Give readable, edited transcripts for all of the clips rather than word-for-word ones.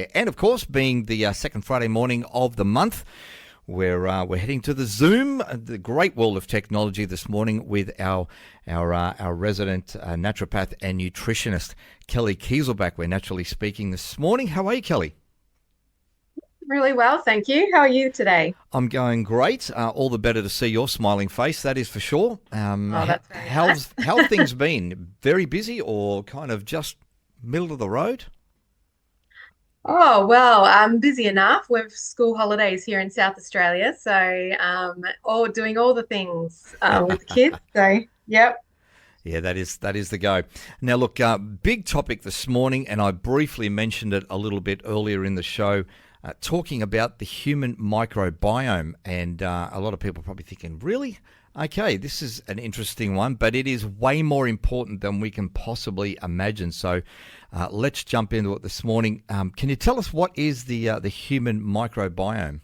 there. And of course, being the second Friday morning of the month, we're heading to the Zoom, the great world of technology this morning with our resident naturopath and nutritionist, Kelli Kieselbach. We're naturally speaking this morning. How are you, Kelli? Really well, thank you. How are you today? I'm going great. All the better to see your smiling face, that is for sure. Oh, that's very nice. How have things been? Very busy or kind of just middle of the road? Oh, well, I'm busy enough with school holidays here in South Australia. So, all doing all the things with the kids. So, yep. Yeah, that is the go. Now, look, big topic this morning, and I briefly mentioned it a little bit earlier in the show, talking about the human microbiome. And a lot of people are probably thinking, really? Okay, this is an interesting one, but it is way more important than we can possibly imagine. So let's jump into it this morning. Can you tell us what is the human microbiome?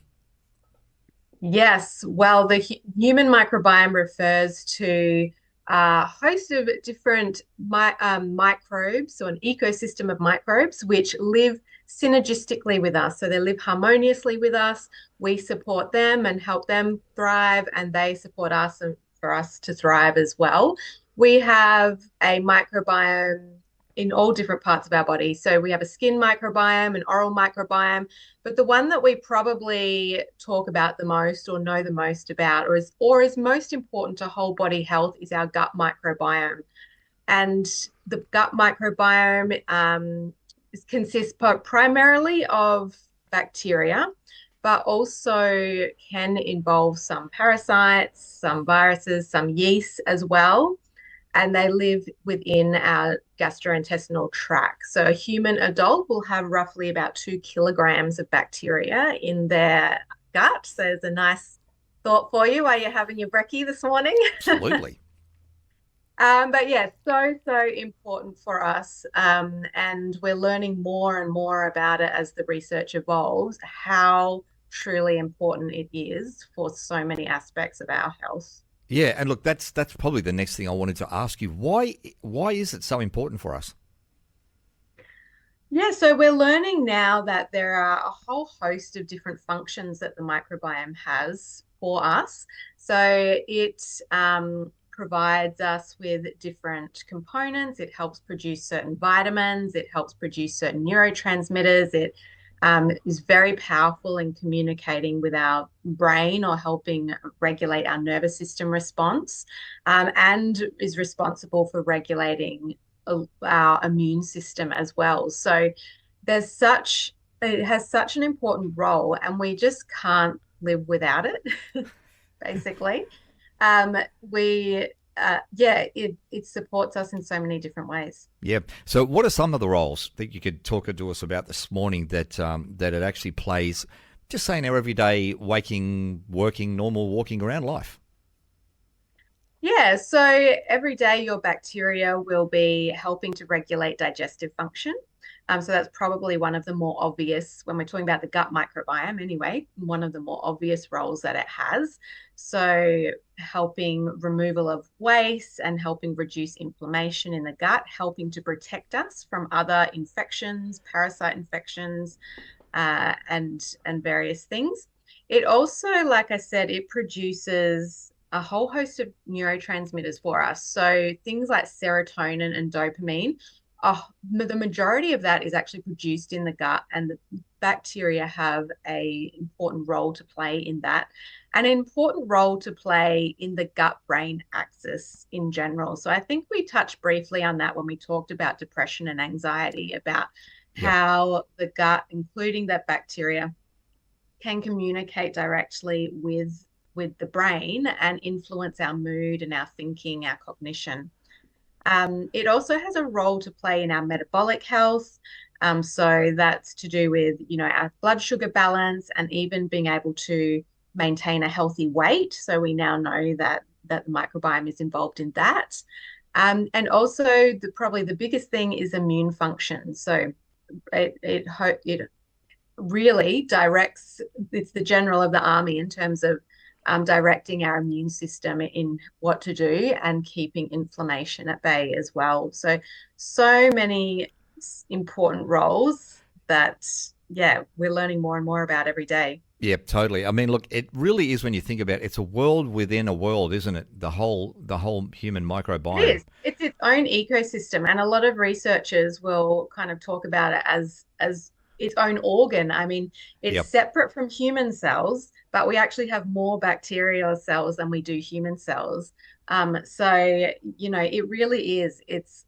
Yes. Well, the human microbiome refers to a host of different microbes, so an ecosystem of microbes which live synergistically with us. So they live harmoniously with us. We support them and help them thrive, and they support us and for us to thrive as well. We have a microbiome in all different parts of our body. So we have a skin microbiome, an oral microbiome, but the one that we probably talk about the most or know the most about or is most important to whole body health is our gut microbiome. And the gut microbiome consists primarily of bacteria, but also can involve some parasites, some viruses, some yeast as well. And they live within our gastrointestinal tract. So a human adult will have roughly about 2 kilograms of bacteria in their gut. So it's a nice thought for you while you're having your brekkie this morning. Absolutely. But yeah, so important for us. And we're learning more and more about it as the research evolves, how truly important it is for so many aspects of our health. Yeah, and look, that's probably the next thing I wanted to ask you. Why is it so important for us? Yeah, so we're learning now that there are a whole host of different functions that the microbiome has for us. So it provides us with different components. It helps produce certain vitamins. It helps produce certain neurotransmitters. It is very powerful in communicating with our brain or helping regulate our nervous system response, and is responsible for regulating our immune system as well. So it has such an important role, and we just can't live without it, basically. We yeah, it supports us in so many different ways. Yeah. So, what are some of the roles that you could talk to us about this morning that it actually plays, just say in our everyday waking, working, normal walking around life? Yeah, so every day your bacteria will be helping to regulate digestive function. So that's probably one of the more obvious, when we're talking about the gut microbiome anyway, one of the more obvious roles that it has. So helping removal of waste and helping reduce inflammation in the gut, helping to protect us from other infections, parasite infections, and various things. It also, like I said, it produces a whole host of neurotransmitters for us. So things like serotonin and dopamine, the majority of that is actually produced in the gut, and the bacteria have a important role to play in that, and an important role to play in the gut-brain axis in general. So I think we touched briefly on that when we talked about depression and anxiety, about Yep. how the gut, including that bacteria, can communicate directly with the brain and influence our mood and our thinking, our cognition. It also has a role to play in our metabolic health. So that's to do with, our blood sugar balance and even being able to maintain a healthy weight. So we now know that the microbiome is involved in that. And also probably the biggest thing is immune function. So it really directs, it's the general of the army in terms of directing our immune system in what to do and keeping inflammation at bay as well. So many important roles that we're learning more and more about every day. Yeah, totally. I mean, look, it really is when you think about it, it's a world within a world, isn't it? The whole human It microbiome. is. It's its own ecosystem, and a lot of researchers will kind of talk about it as its own organ. I mean, it's Yep. separate from human cells, but we actually have more bacterial cells than we do human cells. So it really is.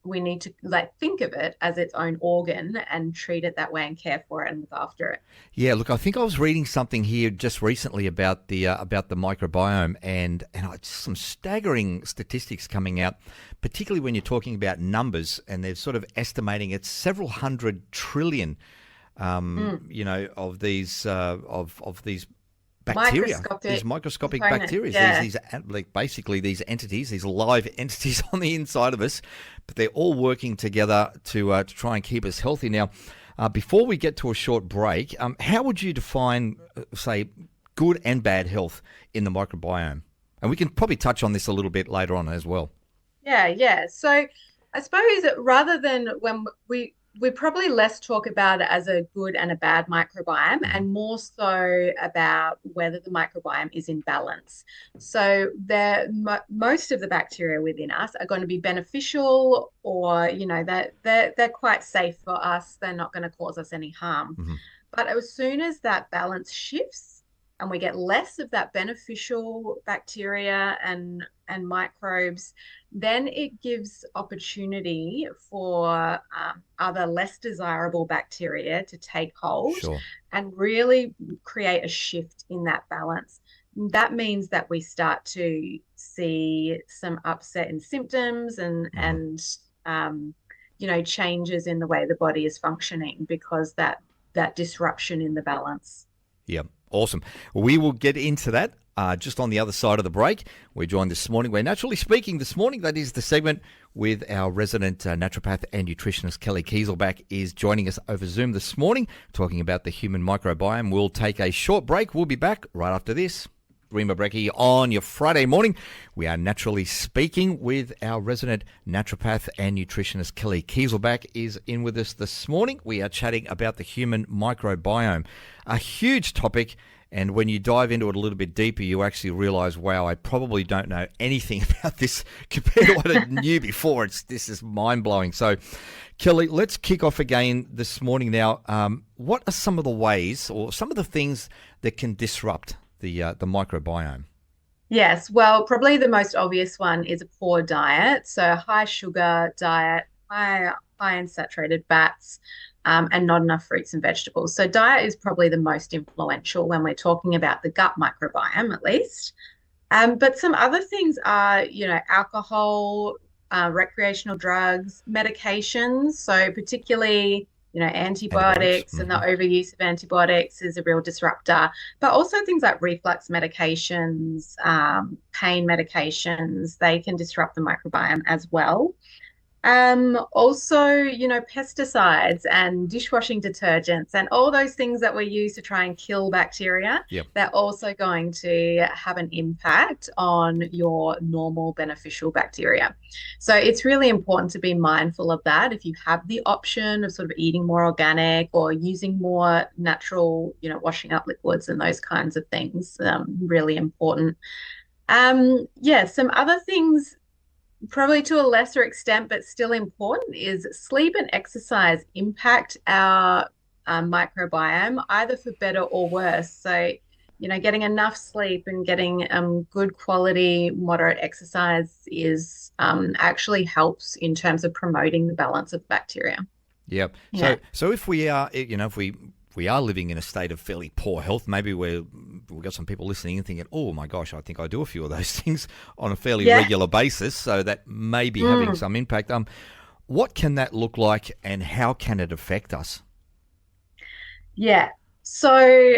We need to like think of it as its own organ and treat it that way and care for it and look after it. Yeah, look, I think I was reading something here just recently about the microbiome, and some staggering statistics coming out, particularly when you're talking about numbers, and they're sort of estimating it's several hundred trillion, Mm. of these bacteria, these Microscopic microscopic component. bacteria, Yeah. like basically these entities, these live entities on the inside of us, but they're all working together to try and keep us healthy. Now, before we get to a short break, how would you define, say, good and bad health in the microbiome? And we can probably touch on this a little bit later on as well. Yeah, yeah. So I suppose rather than when we probably less talk about it as a good and a bad microbiome Hmm. and more so about whether the microbiome is in balance. So most of the bacteria within us are going to be beneficial or that they're quite safe for us. They're not going to cause us any harm. Hmm. But as soon as that balance shifts and we get less of that beneficial bacteria and microbes, then it gives opportunity for other less desirable bacteria to take hold Sure. and really create a shift in that balance. That means that we start to see some upset in symptoms Hmm. and changes in the way the body is functioning because that disruption in the balance. Yeah, awesome. We will get into that just on the other side of the break. We're joined this morning. We're naturally speaking this morning. That is the segment with our resident naturopath and nutritionist, Kelli Kieselbach, is joining us over Zoom this morning, talking about the human microbiome. We'll take a short break. We'll be back right after this. Rima Brecki on your Friday morning. We are naturally speaking with our resident naturopath and nutritionist, Kelli Kieselbach, is in with us this morning. We are chatting about the human microbiome, a huge topic. And when you dive into it a little bit deeper, you actually realize, wow, I probably don't know anything about this compared to what I knew before. This is mind blowing. So, Kelli, let's kick off again this morning now. What are some of the ways or some of the things that can disrupt the microbiome? Yes, well, probably the most obvious one is a poor diet. So high sugar diet, high in saturated fats, and not enough fruits and vegetables. So diet is probably the most influential when we're talking about the gut microbiome, at least. But some other things are, alcohol, recreational drugs, medications. So particularly, Antibiotics. antibiotics and the Hmm. overuse of antibiotics is a real disruptor. But also things like reflux medications, pain medications, they can disrupt the microbiome as well. Also, pesticides and dishwashing detergents and all those things that we use to try and kill bacteria, Yep. they're also going to have an impact on your normal beneficial bacteria. So it's really important to be mindful of that. If you have the option of sort of eating more organic or using more natural, washing up liquids and those kinds of things, really important. Yeah, some other things probably to a lesser extent, but still important, is sleep and exercise impact our microbiome either for better or worse. So, getting enough sleep and getting good quality, moderate exercise is actually helps in terms of promoting the balance of bacteria. Yep. Yeah. So if we are, if we are living in a state of fairly poor health, maybe we've got some people listening and thinking, oh my gosh, I think I do a few of those things on a fairly Yeah. regular basis. So that may be having Mm. some impact. What can that look like, and how can it affect us? Yeah. So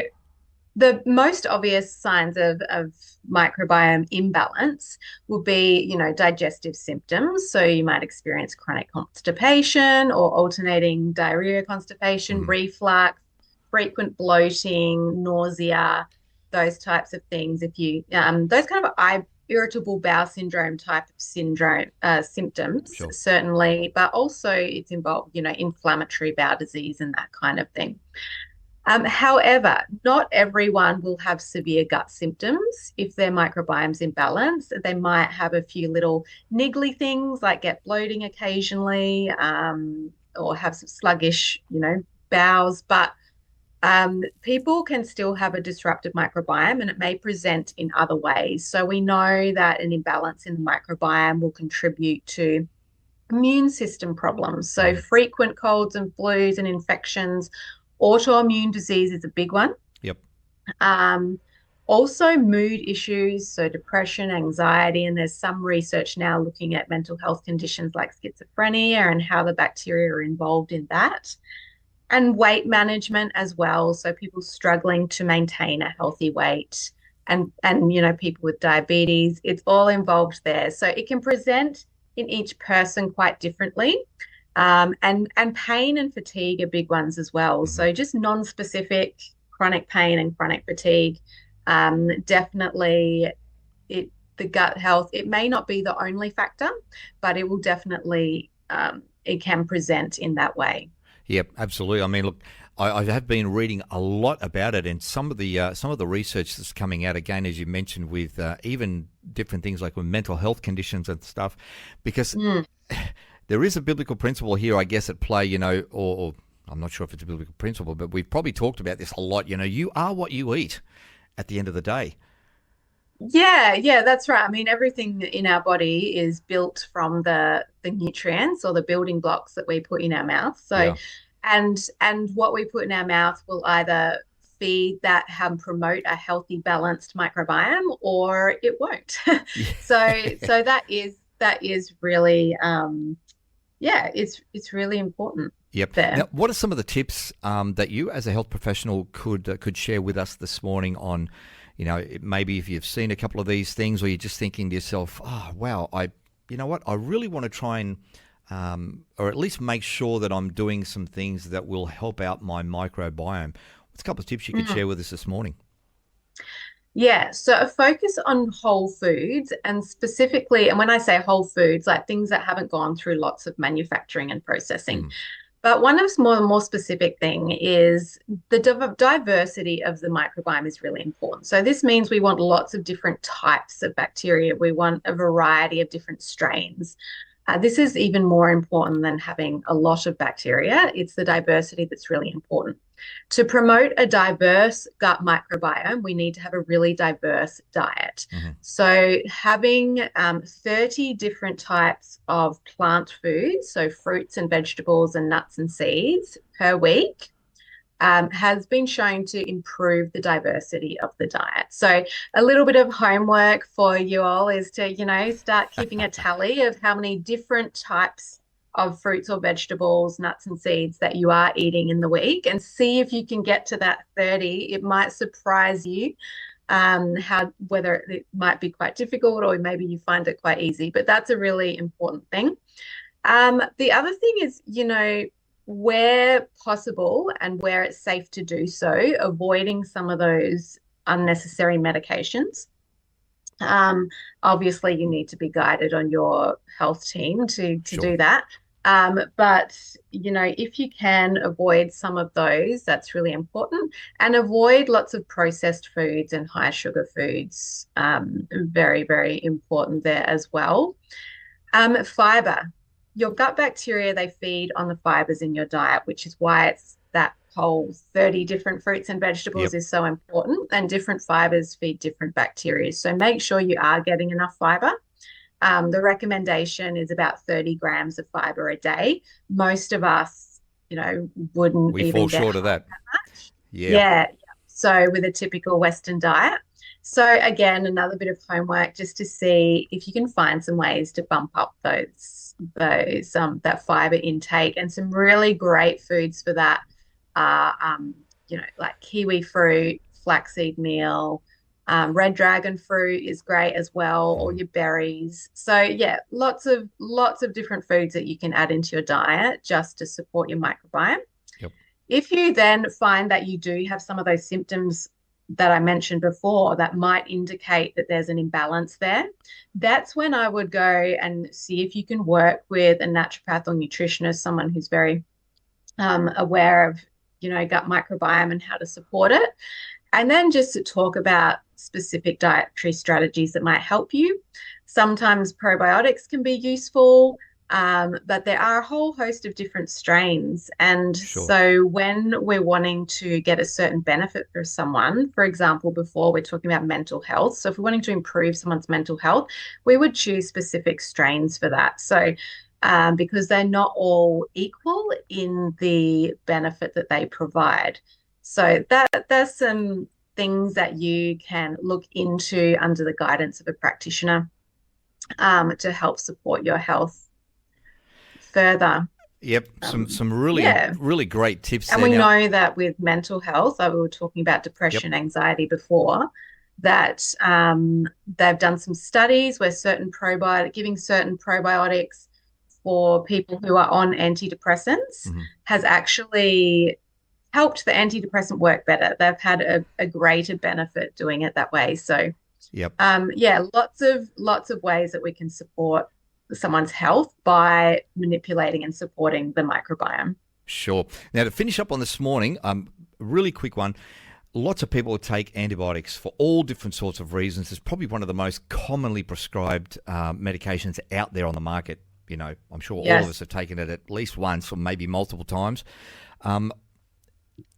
the most obvious signs of microbiome imbalance will be, digestive symptoms. So you might experience chronic constipation or alternating diarrhea, constipation, Hmm. reflux, frequent bloating, nausea, those types of things. If you those kind of irritable bowel syndrome type of syndrome symptoms, Sure. certainly, but also it's involved, inflammatory bowel disease and that kind of thing. However, not everyone will have severe gut symptoms if their microbiome's imbalanced. They might have a few little niggly things like get bloating occasionally, or have some sluggish, bowels. But people can still have a disrupted microbiome and it may present in other ways. So we know that an imbalance in the microbiome will contribute to immune system problems. So frequent colds and flus and infections, autoimmune disease is a big one. Yep. Also mood issues, so depression, anxiety, and there's some research now looking at mental health conditions like schizophrenia and how the bacteria are involved in that. And weight management as well. So people struggling to maintain a healthy weight and people with diabetes, it's all involved there. So it can present in each person quite differently. And pain and fatigue are big ones as well. So just non-specific chronic pain and chronic fatigue, definitely the gut health, it may not be the only factor, but it will definitely, it can present in that way. Yep, absolutely. I mean, look, I have been reading a lot about it, and some of the research that's coming out, again, as you mentioned, with even different things like with mental health conditions and stuff, because there is a biblical principle here, I guess, at play, or I'm not sure if it's a biblical principle, but we've probably talked about this a lot. You are what you eat at the end of the day. Yeah, that's right. I mean, everything in our body is built from the nutrients or the building blocks that we put in our mouth. So, Yeah. and what we put in our mouth will either feed that and promote a healthy, balanced microbiome, or it won't. So that is really, it's really important. Yep. There. Now, what are some of the tips that you, as a health professional, could share with us this morning on, maybe if you've seen a couple of these things, or you're just thinking to yourself, oh, wow, I really want to try and, or at least make sure that I'm doing some things that will help out my microbiome. What's a couple of tips you could share with us this morning? Yeah, so a focus on whole foods, and specifically, and when I say whole foods, like things that haven't gone through lots of manufacturing and processing. But one of the more specific thing is the diversity of the microbiome is really important. So this means we want lots of different types of bacteria. We want a variety of different strains. This is even more important than having a lot of bacteria. It's the diversity that's really important. To promote a diverse gut microbiome, we need to have a really diverse diet. So having 30 different types of plant foods, so fruits and vegetables and nuts and seeds per week, has been shown to improve the diversity of the diet. So a little bit of homework for you all is to, start keeping a tally of how many different types of fruits or vegetables, nuts and seeds that you are eating in the week, and see if you can get to that 30. It might surprise you whether it might be quite difficult, or maybe you find it quite easy, but that's a really important thing. The other thing is, where possible and where it's safe to do so, avoiding some of those unnecessary medications. Obviously, you need to be guided on your health team to do that. But, if you can avoid some of those, that's really important. And avoid lots of processed foods and high sugar foods. Very, very important there as well. Fiber. Your gut bacteria, they feed on the fibers in your diet, which is why it's that whole 30 different fruits and vegetables is so important, and different fibers feed different bacteria. So make sure you are getting enough fiber. The recommendation is about 30 grams of fiber a day. Most of us, wouldn't we even fall get short of that. much. Yeah. So with a typical Western diet. So again, another bit of homework just to see if you can find some ways to bump up that fiber intake. And some really great foods for that are like kiwi fruit, flaxseed meal, red dragon fruit is great as well, or your berries. So yeah, lots of different foods that you can add into your diet just to support your microbiome. If you then find that you do have some of those symptoms that I mentioned before that might indicate that there's an imbalance there, that's when I would go and see if you can work with a naturopath or nutritionist, someone who's very aware of gut microbiome and how to support it. And then just to talk about specific dietary strategies that might help you. Sometimes probiotics can be useful, but there are a whole host of different strains. And so when we're wanting to get a certain benefit for someone, for example, before we're talking about mental health. So if we're wanting to improve someone's mental health, we would choose specific strains for that. So because they're not all equal in the benefit that they provide. So there's some things that you can look into under the guidance of a practitioner to help support your health further. Yep, some really really great tips. And we know that with mental health, we were talking about depression, anxiety before, that they've done some studies where giving certain probiotics for people who are on antidepressants has actually helped the antidepressant work better. They've had a greater benefit doing it that way. So, lots of ways that we can support someone's health by manipulating and supporting the microbiome. Sure. Now, to finish up on this morning, really quick one. Lots of people take antibiotics for all different sorts of reasons. It's probably one of the most commonly prescribed medications out there on the market. I'm sure all of us have taken it at least once or maybe multiple times.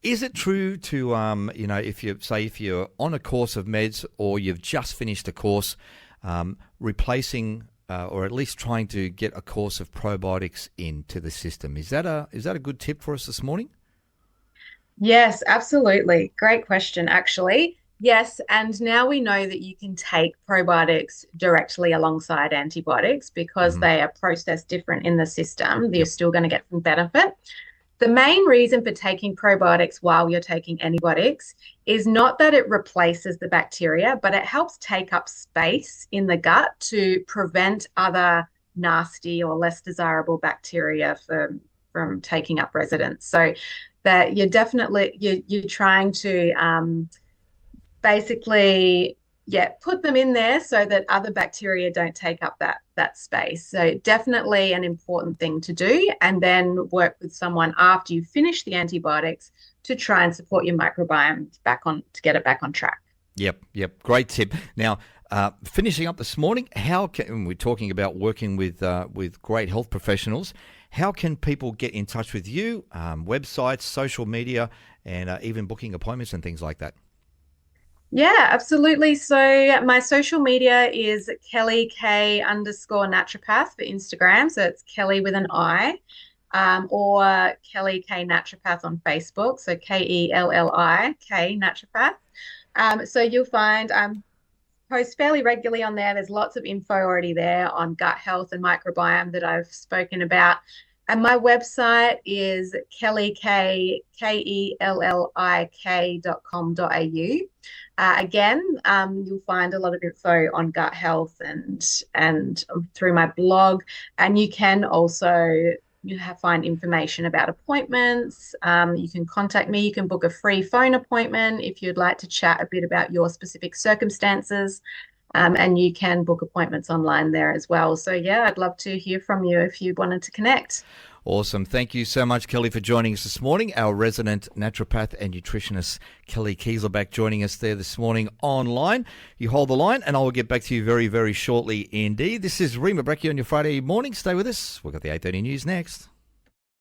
Is it true to, if you're on a course of meds or you've just finished a course, replacing or at least trying to get a course of probiotics into the system? Is that a good tip for us this morning? Yes, absolutely. Great question, actually. Yes, and now we know that you can take probiotics directly alongside antibiotics because they are processed different in the system. You're still going to get some benefit. The main reason for taking probiotics while you're taking antibiotics is not that it replaces the bacteria, but it helps take up space in the gut to prevent other nasty or less desirable bacteria from taking up residence. So that you're trying to basically put them in there so that other bacteria don't take up that space. So definitely an important thing to do, and then work with someone after you finish the antibiotics to try and support your microbiome to get it back on track. Yep. Great tip. Now, finishing up this morning, we're talking about working with great health professionals. How can people get in touch with you? Websites, social media, and even booking appointments and things like that. Yeah, absolutely. So my social media is Kelli K_Naturopath for Instagram. So it's Kelli with an I, or Kelli K Naturopath on Facebook. So KELLI K Naturopath. So you'll find post fairly regularly on there. There's lots of info already there on gut health and microbiome that I've spoken about. And my website is kellik.com.au. Again, you'll find a lot of info on gut health and through my blog. And you can also find information about appointments. You can contact me. You can book a free phone appointment if you'd like to chat a bit about your specific circumstances. And you can book appointments online there as well. So, I'd love to hear from you if you wanted to connect. Awesome. Thank you so much, Kelli, for joining us this morning. Our resident naturopath and nutritionist, Kelli Kieselbach, joining us there this morning online. You hold the line, and I will get back to you very, very shortly indeed. This is Rima Brecchio on your Friday morning. Stay with us. We've got the 8:30 news next.